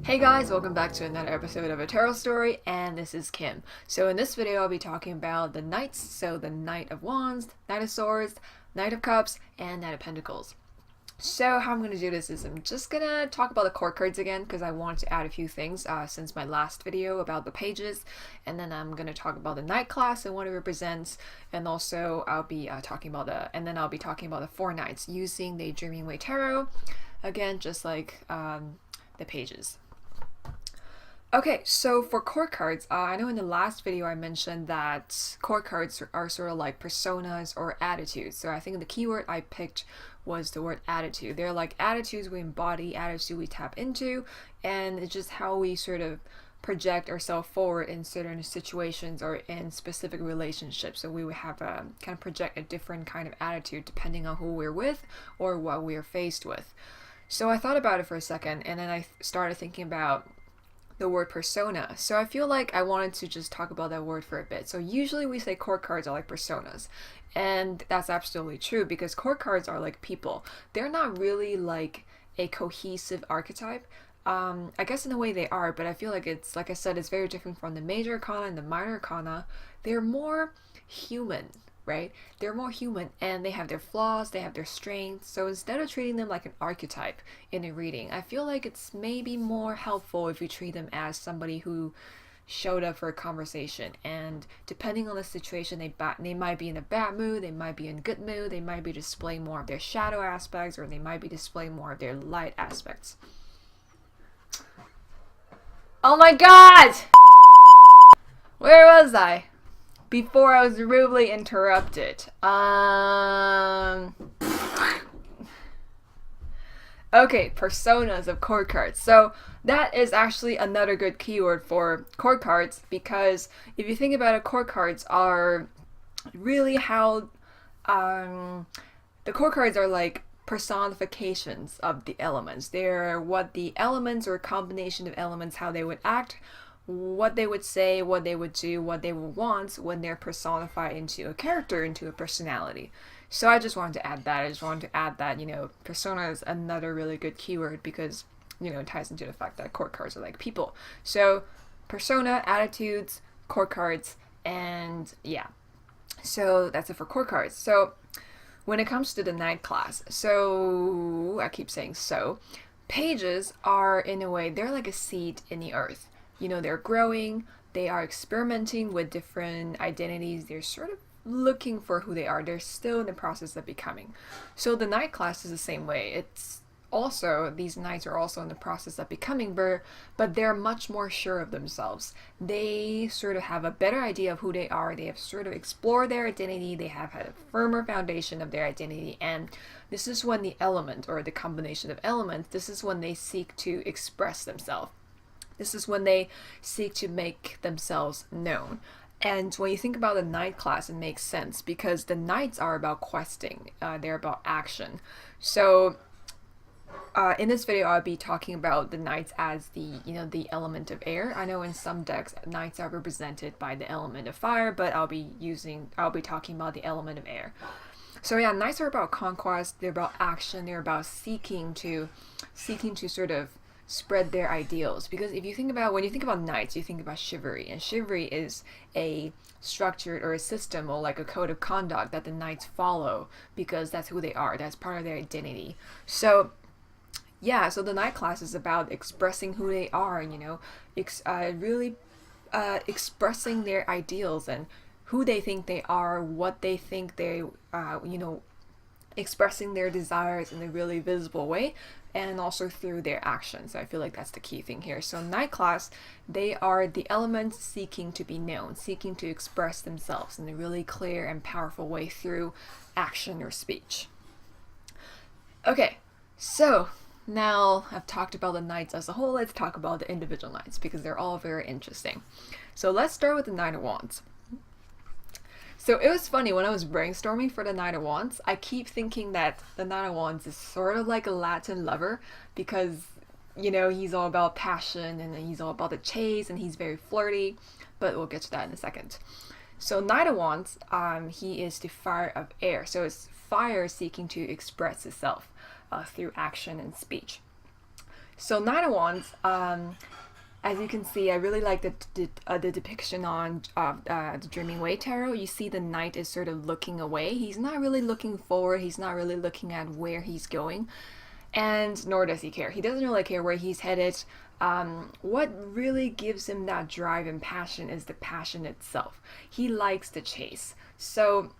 Hey guys, welcome back to another episode of A Tarot Story, and this is Kim. So in this video, I'll be talking about the Knights, so the Knight of Wands, Knight of Swords, Knight of Cups, and Knight of Pentacles. So how I'm going to do this is I'm just going to talk about the court cards again, because I wanted to add a few things since my last video about the pages, and then I'm going to talk about the Knight class and what it represents, and also I'll be talking about the four Knights using the Dreaming Way Tarot, again, just like the pages. Okay, so for court cards, I know in the last video I mentioned that court cards are sort of like personas or attitudes. So I think the keyword I picked was the word attitude. They're like attitudes we embody, attitudes we tap into, and it's just how we sort of project ourselves forward in certain situations or in specific relationships. So we would have a kind of project a different kind of attitude depending on who we're with or what we are faced with. So I thought about it for a second, and then I started thinking about the word persona. So I feel like I wanted to just talk about that word for a bit. So usually we say court cards are like personas, and that's absolutely true because court cards are like people. They're not really like a cohesive archetype. I guess in a way they are, but I feel like it's, like I said, it's very different from the major arcana and the minor arcana. They're more human, right? They're more human and they have their flaws, they have their strengths. So instead of treating them like an archetype in a reading, I feel like it's maybe more helpful if you treat them as somebody who showed up for a conversation, and depending on the situation, they might be in a bad mood, they might be in good mood, they might be displaying more of their shadow aspects, or they might be displaying more of their light aspects. Oh my god! Where was I? Before I was rudely interrupted. Okay, personas of court cards. So that is actually another good keyword for court cards, because if you think about it, court cards are really how the court cards are like personifications of the elements. They're what the elements or combination of elements, how they would act, what they would say, what they would do, what they would want when they're personified into a character, into a personality. So I just wanted to add that. Persona is another really good keyword because, it ties into the fact that court cards are like people. So persona, attitudes, court cards, and yeah. So that's it for court cards. So when it comes to the Knight class, so I keep saying so, pages are, in a way, they're like a seed in the earth. They're growing, they are experimenting with different identities, they're sort of looking for who they are, they're still in the process of becoming. So the Knight class is the same way. It's also, these Knights are also in the process of becoming, but they're much more sure of themselves. They sort of have a better idea of who they are, they have sort of explored their identity, they have had a firmer foundation of their identity, and this is when the element, or the combination of elements, this is when they seek to express themselves. This is when they seek to make themselves known. And when you think about the Knight class, it makes sense because the Knights are about questing. They're about action. So in this video, I'll be talking about the Knights as the element of air. I know in some decks, Knights are represented by the element of fire, but I'll be talking about the element of air. So yeah, Knights are about conquest. They're about action. They're about seeking to sort of spread their ideals, because when you think about Knights, you think about chivalry, and chivalry is a structured or a system or like a code of conduct that the Knights follow because that's who they are, that's part of their identity. So yeah, so the Knight class is about expressing who they are, really expressing their ideals and who they think they are, what they think they expressing their desires in a really visible way, and also through their actions. So I feel like that's the key thing here. So Knight class, they are the elements seeking to be known, seeking to express themselves in a really clear and powerful way through action or speech. Okay, so now I've talked about the Knights as a whole, let's talk about the individual Knights because they're all very interesting. So let's start with the Knight of Wands. So it was funny, when I was brainstorming for the Knight of Wands, I keep thinking that the Knight of Wands is sort of like a Latin lover because, he's all about passion and he's all about the chase and he's very flirty, but we'll get to that in a second. So Knight of Wands, he is the fire of air. So it's fire seeking to express itself through action and speech. So Nine of Wands, as you can see, I really like the depiction on the Dreaming Way Tarot. You see the knight is sort of looking away. He's not really looking forward. He's not really looking at where he's going. And nor does he care. He doesn't really care where he's headed. What really gives him that drive and passion is the passion itself. He likes to chase. So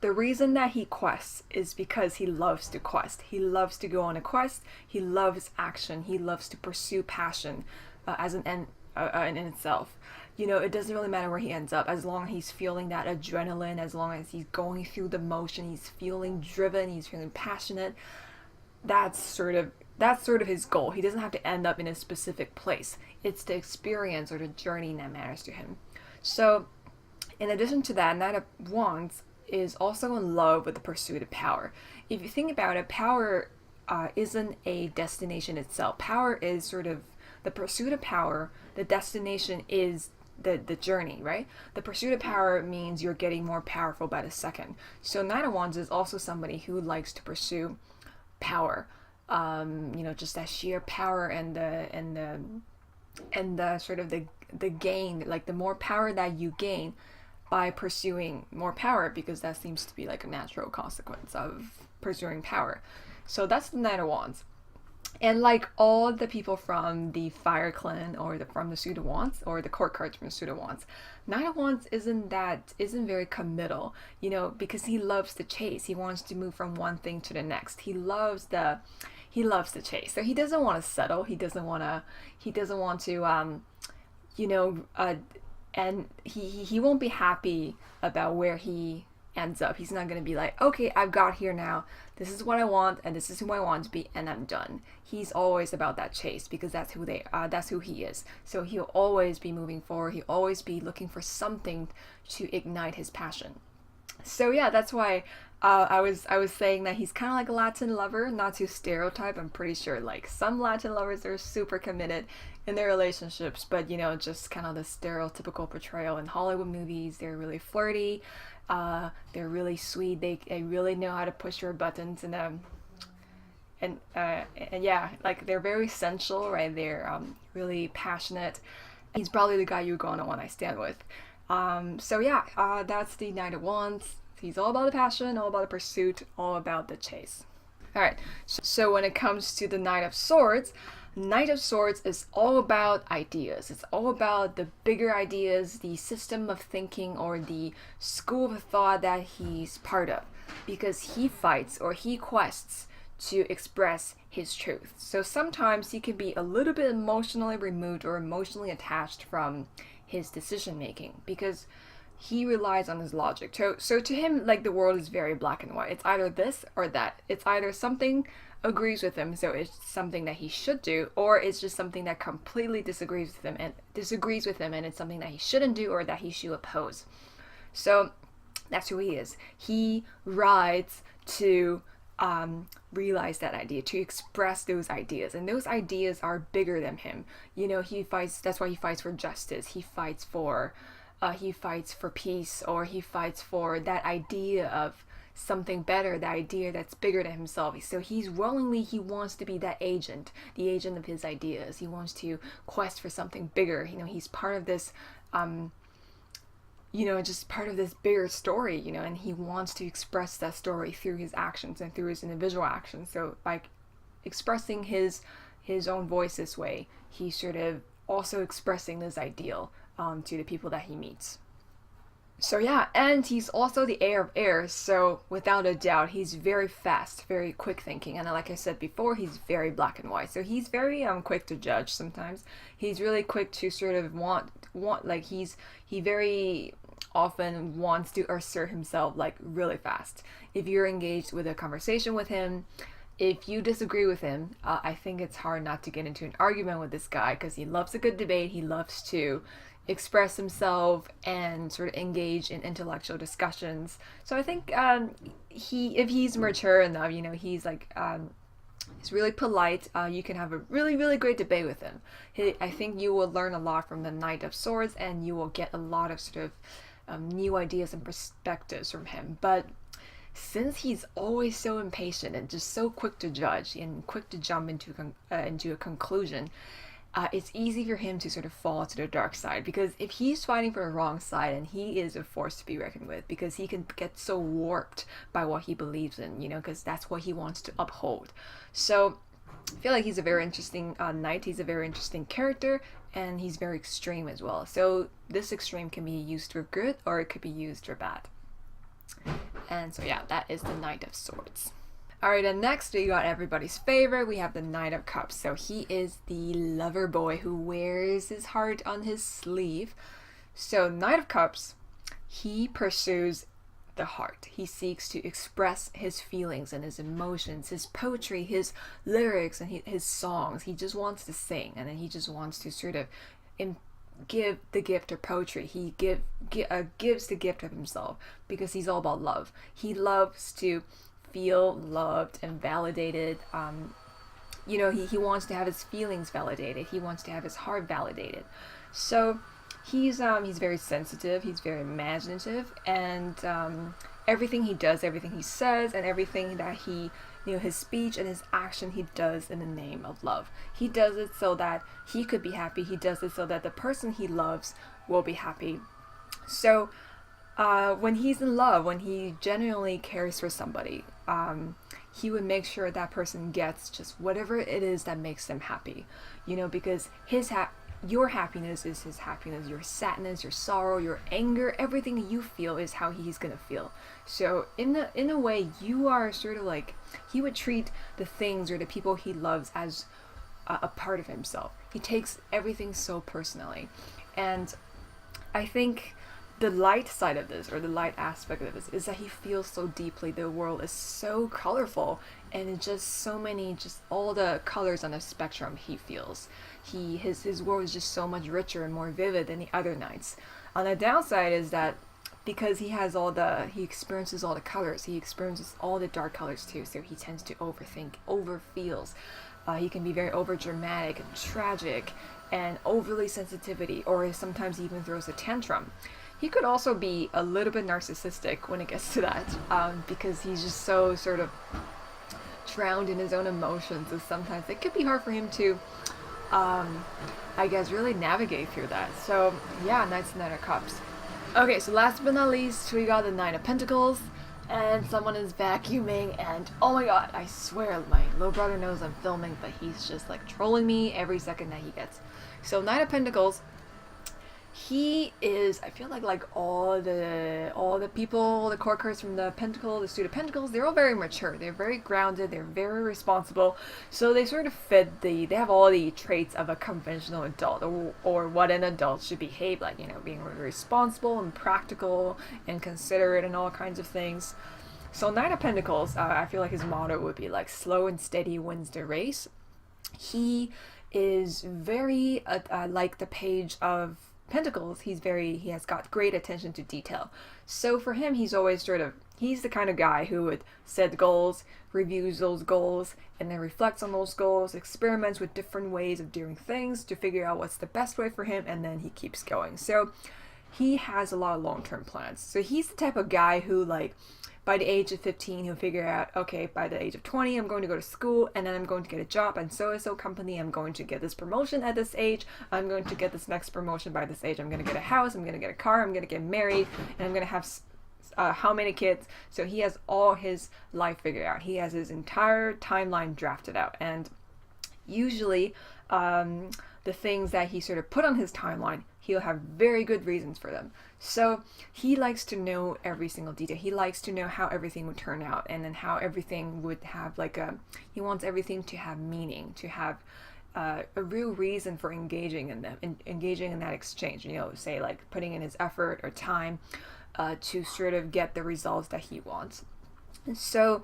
the reason that he quests is because he loves to quest. He loves to go on a quest. He loves action. He loves to pursue passion as an end in itself. You know, it doesn't really matter where he ends up, as long as he's feeling that adrenaline, as long as he's going through the motion, he's feeling driven, he's feeling passionate. That's sort of his goal. He doesn't have to end up in a specific place. It's the experience or the journey that matters to him. So, in addition to that, Knight of Wands is also in love with the pursuit of power. If you think about it, power isn't a destination itself. Power is sort of the pursuit of power. The destination is the journey, right? The pursuit of power means you're getting more powerful by the second. So Knight of Wands is also somebody who likes to pursue power. You know, just that sheer power and the sort of the gain, like the more power that you gain by pursuing more power, because that seems to be like a natural consequence of pursuing power. So that's the Knight of Wands. And like all the people from the Fire Clan or from the Suit of Wands or the court cards from the Suit of Wands, Knight of Wands isn't very committal, you know, because he loves to chase. He wants to move from one thing to the next. He loves to chase. So he doesn't want to settle. He doesn't want to you know, and he won't be happy about where he ends up. He's not going to be like, okay, I've got here now. This is what I want, and this is who I want to be, and I'm done. He's always about that chase, because that's who he is. So he'll always be moving forward. He'll always be looking for something to ignite his passion. So yeah, that's why I was saying that he's kind of like a Latin lover, not to stereotype. I'm pretty sure like some Latin lovers are super committed in their relationships, but you know, just kind of the stereotypical portrayal in Hollywood movies. They're really flirty, they're really sweet, they really know how to push your buttons, and yeah, like they're very sensual, right? They're really passionate. He's probably the guy you're going to want to stand with. So yeah, that's the Knight of Wands. He's all about the passion, all about the pursuit, all about the chase. Alright, so when it comes to the Knight of Swords is all about ideas. It's all about the bigger ideas, the system of thinking or the school of thought that he's part of, because he fights or he quests to express his truth. So sometimes he can be a little bit emotionally removed or emotionally attached from his decision making, because he relies on his logic. So to him, like, the world is very black and white. It's either this or that. It's either something agrees with him, so it's something that he should do, or it's just something that completely disagrees with him and it's something that he shouldn't do or that he should oppose. So that's who he is. He rides to realize that idea, to express those ideas, and those ideas are bigger than him. You know, he fights. That's why he fights for justice. He fights for peace, or he fights for that idea of something better, the idea that's bigger than himself. So he wants to be that agent, the agent of his ideas. He wants to quest for something bigger. You know, he's part of this, you know, just part of this bigger story, you know, and he wants to express that story through his actions and through his individual actions. So by expressing his own voice this way, he's sort of also expressing this ideal to the people that he meets. So yeah, and he's also the heir of heirs, so without a doubt, he's very fast, very quick thinking, and like I said before, he's very black and white. So he's very quick to judge sometimes. He's really quick to sort of want like he very often wants to assert himself like really fast. If you're engaged with a conversation with him, if you disagree with him, I think it's hard not to get into an argument with this guy, because he loves a good debate. He loves to express himself and sort of engage in intellectual discussions. So I think if he's mature enough, you know, he's like he's really polite. You can have a really, really great debate with him. I think you will learn a lot from the Knight of Swords, and you will get a lot of sort of new ideas and perspectives from him. But since he's always so impatient and just so quick to judge and quick to jump into a conclusion, it's easy for him to sort of fall to the dark side, because if he's fighting for the wrong side, and he is a force to be reckoned with, because he can get so warped by what he believes in, because that's what he wants to uphold. So I feel like he's a very interesting knight. He's a very interesting character, and he's very extreme as well. So this extreme can be used for good, or it could be used for bad. And so yeah, that is the Knight of Swords. Alright, and next we got everybody's favorite. We have the Knight of Cups. So he is the lover boy who wears his heart on his sleeve. So Knight of Cups, he pursues the heart. He seeks to express his feelings and his emotions, his poetry, his lyrics, and his songs. He just wants to sing, and then he just wants to sort of give the gift of poetry. He gives the gift of himself, because he's all about love. He loves to feel loved and validated. He wants to have his feelings validated. He wants to have his heart validated. So he's very sensitive. He's very imaginative, and everything he does, everything he says, and everything that his speech and his action, he does in the name of love. He does it so that he could be happy. He does it so that the person he loves will be happy. So when he's in love, when he genuinely cares for somebody, he would make sure that person gets just whatever it is that makes them happy, because your happiness is his happiness, your sadness, your sorrow, your anger, everything you feel is how he's gonna feel. So in a way, you are sort of like, he would treat the things or the people he loves as a part of himself. He takes everything so personally. And I think the light side of this, or the light aspect of this, is that he feels so deeply. The world is so colorful, and it's just so many, just all the colors on the spectrum he feels. His world is just so much richer and more vivid than the other knights. On the downside is that because he experiences all the colors, he experiences all the dark colors too, so he tends to overthink, overfeels. He can be very over dramatic and tragic and overly sensitivity, or sometimes he even throws a tantrum. He could also be a little bit narcissistic when it gets to that, because he's just so sort of drowned in his own emotions, and sometimes it could be hard for him to, really navigate through that. So yeah, Knight of Cups. Okay, so last but not least, we got the Nine of Pentacles, and someone is vacuuming, and oh my god, I swear my little brother knows I'm filming, but he's just like trolling me every second that he gets. So Nine of Pentacles, he is, I feel like all the people, the court cards from the Pentacle, the Suit of Pentacles, they're all very mature, they're very grounded, they're very responsible, so they sort of they have all the traits of a conventional adult, or what an adult should behave like, being responsible and practical and considerate and all kinds of things. So Knight of Pentacles, I feel like his motto would be like, slow and steady wins the race. He is very like the Page of Pentacles. He has got great attention to detail. So for him, he's the kind of guy who would set goals, reviews those goals, and then reflects on those goals, experiments with different ways of doing things to figure out what's the best way for him, and then he keeps going. So he has a lot of long-term plans. So he's the type of guy who, like, by the age of 15, he'll figure out, okay, by the age of 20, I'm going to go to school, and then I'm going to get a job at so-and-so company, I'm going to get this promotion at this age, I'm going to get this next promotion by this age, I'm going to get a house, I'm going to get a car, I'm going to get married, and I'm going to have how many kids. So he has all his life figured out. He has his entire timeline drafted out, and usually the things that he sort of put on his timeline, he'll have very good reasons for them. So he likes to know every single detail. He likes to know how everything would turn out, and then how everything would have he wants everything to have meaning, to have a real reason for engaging in that exchange. Say like putting in his effort or time to sort of get the results that he wants. And so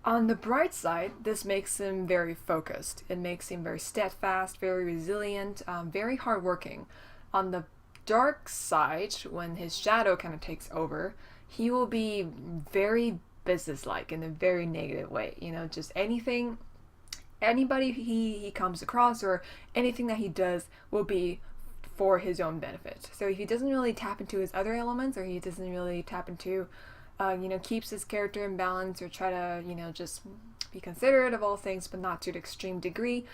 on the bright side, this makes him very focused. It makes him very steadfast, very resilient, very hardworking. On the dark side, when his shadow kind of takes over, he will be very businesslike in a very negative way. Just anybody he comes across, or anything that he does will be for his own benefit. So if he doesn't really tap into his other elements, or he doesn't really tap into you know, keeps his character in balance, or try to, you know, just be considerate of all things, but not to the extreme degree,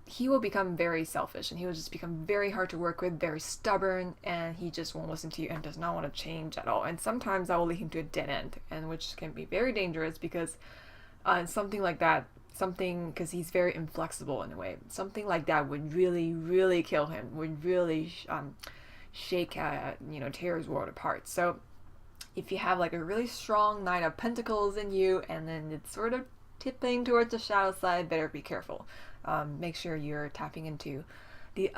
he will become very selfish, and he will just become very hard to work with, very stubborn, and he just won't listen to you and does not want to change at all. And sometimes that will lead him to a dead end, and which can be very dangerous, because something like that, something, because he's very inflexible in a way, something like that would really, really kill him, would really shake, you know, tear his world apart. So if you have like a really strong Nine of Pentacles in you, and then it's sort of tipping towards the shadow side, better be careful. Make sure you're tapping into the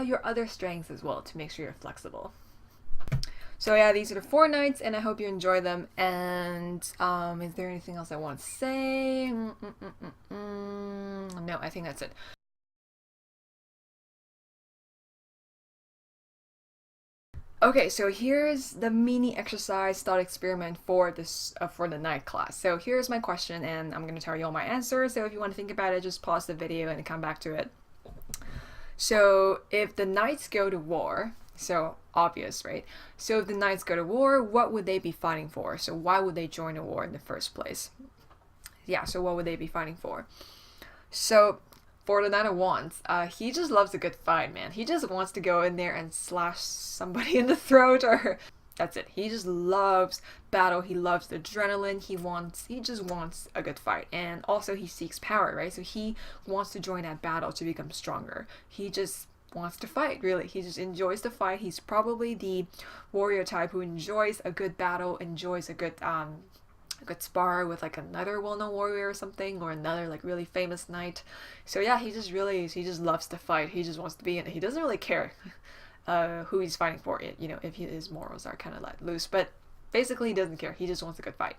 your other strengths as well, to make sure you're flexible. So yeah, these are the 4 nights, and I hope you enjoy them. And is there anything else I want to say? No, I think that's it. Okay, so here's the mini exercise thought experiment for this for the night class. So here's my question, and I'm gonna tell you all my answers. So if you want to think about it, just pause the video and come back to it. So if the knights go to war, so obvious, right? So if the knights go to war, what would they be fighting for? So why would they join a war in the first place? Yeah, so what would they be fighting for? So for the Knight of Wands, he just loves a good fight, man. He just wants to go in there and slash somebody in the throat, or that's it. He just loves battle. He loves the adrenaline. He just wants a good fight. And also he seeks power, right? So he wants to join that battle to become stronger. He just wants to fight, really. He just enjoys the fight. He's probably the warrior type who enjoys a good battle, enjoys a good spar with like another well-known warrior or something, or another like really famous knight. So yeah, he just loves to fight. He just wants to be in it. He doesn't really care who he's fighting for, it, you know, if his morals are kind of let loose, but basically he doesn't care. He just wants a good fight.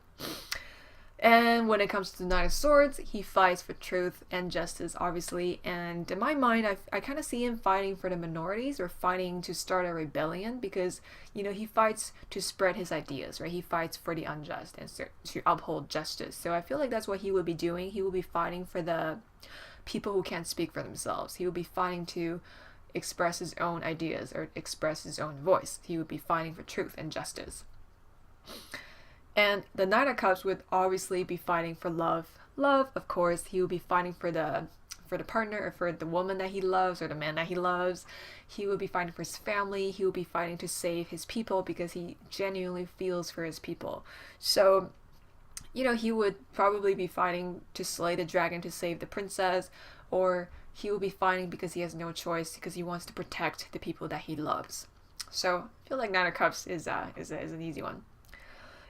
And when it comes to the Knight of Swords, he fights for truth and justice, obviously. And in my mind, I kind of see him fighting for the minorities, or fighting to start a rebellion, because, you know, he fights to spread his ideas, right? He fights for the unjust and to uphold justice. So I feel like that's what he would be doing. He will be fighting for the people who can't speak for themselves. He will be fighting to express his own ideas, or express his own voice. He would be fighting for truth and justice. And the Knight of Cups would obviously be fighting for love. Love, of course. He would be fighting for the partner, or for the woman that he loves, or the man that he loves. He would be fighting for his family. He would be fighting to save his people, because he genuinely feels for his people. So, you know, he would probably be fighting to slay the dragon to save the princess, or he will be fighting because he has no choice, because he wants to protect the people that he loves. So I feel like Nine of Cups is an easy one.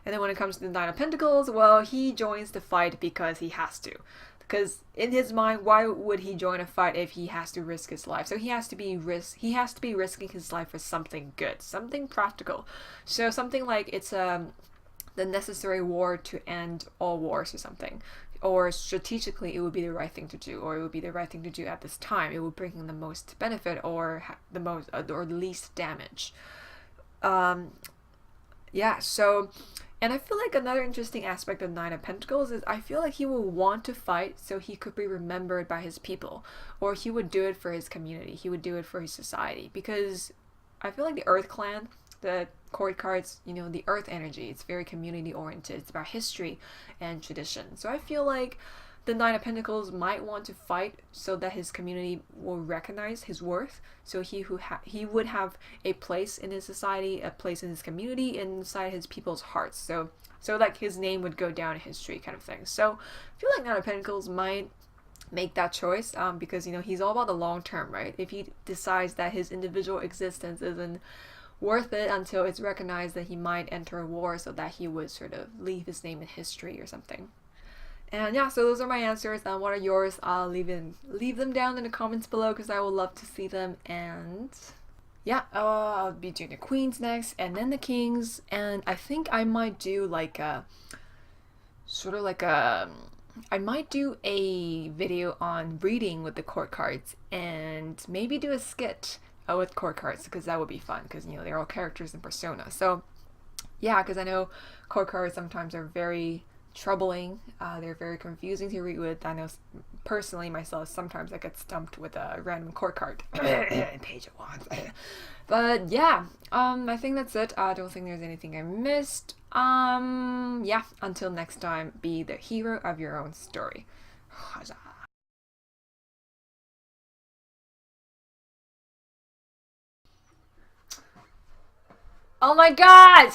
And then when it comes to the Nine of Pentacles, well, he joins the fight because he has to. Because in his mind, why would he join a fight if he has to risk his life? So he has to be risking his life for something good, something practical. So something like it's the necessary war to end all wars, or something. Or strategically, it would be the right thing to do, or it would be the right thing to do at this time. It would bring him the most benefit, or the most or the least damage. Yeah. So. And I feel like another interesting aspect of Nine of Pentacles is I feel like he will want to fight so he could be remembered by his people, or he would do it for his community. He would do it for his society, because I feel like the Earth Clan, the court cards, you know, the Earth energy, it's very community oriented. It's about history and tradition. So I feel like the Nine of Pentacles might want to fight so that his community will recognize his worth. So he would have a place in his society, a place in his community, inside his people's hearts. So like his name would go down in history, kind of thing. So I feel like Nine of Pentacles might make that choice, because, you know, he's all about the long term, right? If he decides that his individual existence isn't worth it until it's recognized, that he might enter a war so that he would sort of leave his name in history or something. And yeah, so those are my answers. What are yours? I'll leave them down in the comments below, because I would love to see them. And yeah, I'll be doing the queens next, and then the kings. And I think I might do like a I might do a video on reading with the court cards, and maybe do a skit with court cards, because that would be fun, because, you know, they're all characters in persona. So yeah, because I know court cards sometimes are very troubling. They're very confusing to read with. I know personally myself, sometimes I get stumped with a random core card. Page of Wands. But yeah, I think that's it. I don't think there's anything I missed. Yeah, until next time, be the hero of your own story. Oh my god!